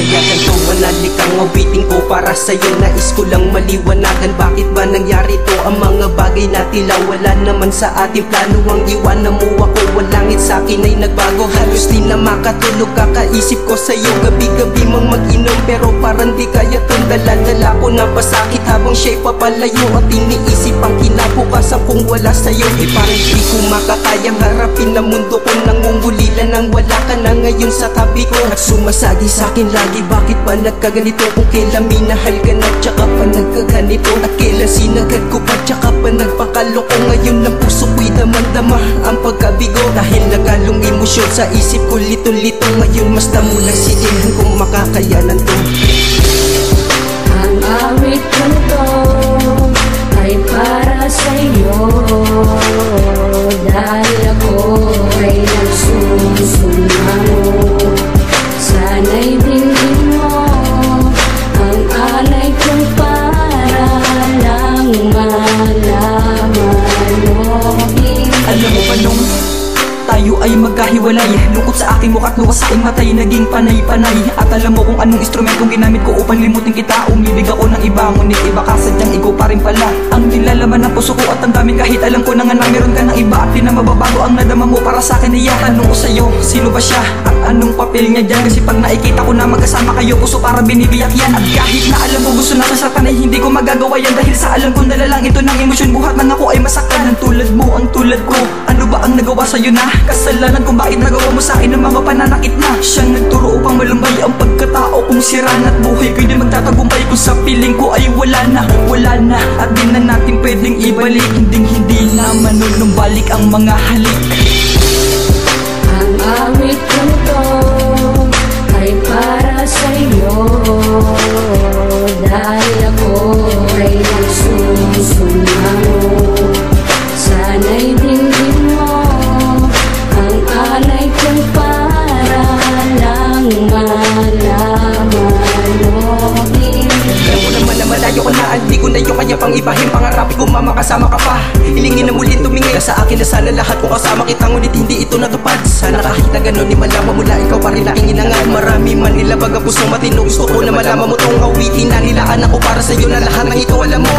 Kaya ganito manali kang awitin ko para sa'yo. Nais ko lang maliwanagan bakit ba nangyari to. Ang mga bagay na tila wala naman sa ating plano. Ang iwanan mo ako, walangit sa'kin ay nagbago. Halos di na makatulog, kakaisip ko sa'yo. Gabi-gabi mang mag-inom pero parang di kaya tong dala-dala ko na pasakit habang siya'y papalayo. At iniisip ang kinabukasan kung wala sa'yo. Parang di ko makakayang harapin na mundo ko. Nangungulilan nang wala ka na ngayon sa tabi ko. At sumasagi sa'kin lagi, bakit ba nagkaganito? Kung kailan minahal ka na tsaka pa nagkaganito. At kailan sinagad ko pa tsaka pa nagpakaloko. Ngayon ang puso ko'y damang-dama ang pagkabigo. Dahil nagalong emosyon sa isip ko lito-lito. Ngayon mas damo lang sigihan kung makakayanan to. Ang awit ko to ay para sa'yo, dahil ako ay nagsusumayo. Sana'y dinggin mo ang alay ko para lang malaman mo. Alam mo ba nung tayo ay magkahiwalay, lungkot sa aking mukha't luwas sa aking matay, naging panay-panay. At alam mo kung anong instrumentong ginamit ko upang limutin kita. Umibig ako ng iba, ngunit iba ka, sadyang ikaw pa rin pala ang nilalaman ng puso ko at ang daming. Kahit alam ko na nga na meron ka ng iba at di na mababago ang nadama mo para sa akin. Iya, tanong ko sa'yo, sino ba siya at anong papel niya dyan? Kasi pag nakikita ko na magkasama kayo, puso para binibiyak yan. At kahit na alam ko gusto na sasaktan ay hindi ko magagawa yan. Dahil sa alam kong dala lang ito ng emosyon, buhat nang ako ay masaktan. Ang tulad mo, ang tulad ko, ano ba ang nagawa sa'yo na kasalanan kung bakit nagawa mo sa akin ng mga pananakit na? Siyang nagturo upang malumbay ang pagkatao kong siraan at buhay ko'y di magtatagumpay kung sa piling ko ay wala na at di na natin pwedeng ibalik. Hindi na manunumbalik ang mga halik. Ang awit ko to ay para sa'yo, dahil ako ay nagsusumayo. Sana'y dinggin mo ang alay ko para lang malaman mo. Alam mo naman na malayo ko na, hindi ko na yung kanya pang ibahin. Pangarap ko makasama ka pa, hilingin na muling tumingin sa akin na sana lahat kung kasama kita, ngunit hindi ito natupad. Sana kahit na gano'n di malaman mula ikaw pa rin aking inangan. Marami man nilabag ang pusong matino, gusto ko na malaman mo tong awitin na nilaan ako para sa'yo na lahat ng ito alam mo.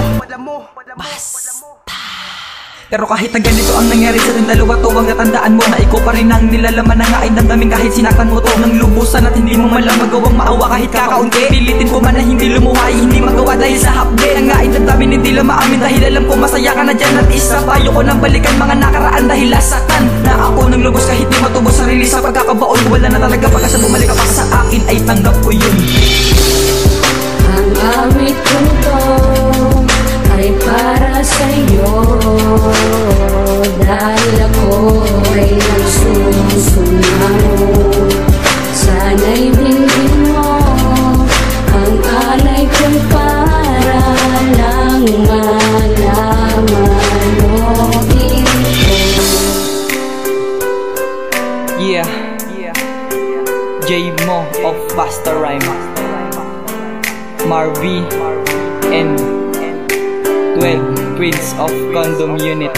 Pero kahit na ganito ang nangyari sa ating dalawa, to ang natandaan mo na ikaw pa rin ang nilalaman na nga ay damdamin kahit sinaktan mo to ng lubusan. At hindi mo man lang magawang maawa kahit kakaunti. Pilitin ko man na hindi lumuha ay hindi magawa dahil sa hapde. Ang nga ay damdamin hindi lang maamin dahil alam ko masaya ka na dyan. At isa pa ayoko nang balikan mga nakaraan dahil lasaktan na ako ng lubos kahit di matubos sarili sa pagkakabaon ko. Wala na talaga pagkasa bumalik ka pa sa akin ay tanggap ko yun. Ang awit ko to ay para sa'yo, dahil ako ay nagsusumayo. Sana'y dinggin mo ang alay ko para lang malaman mo. Yeah, J Mo of Basta Rhyme, Marvy and 12 Prince of Condom Unit.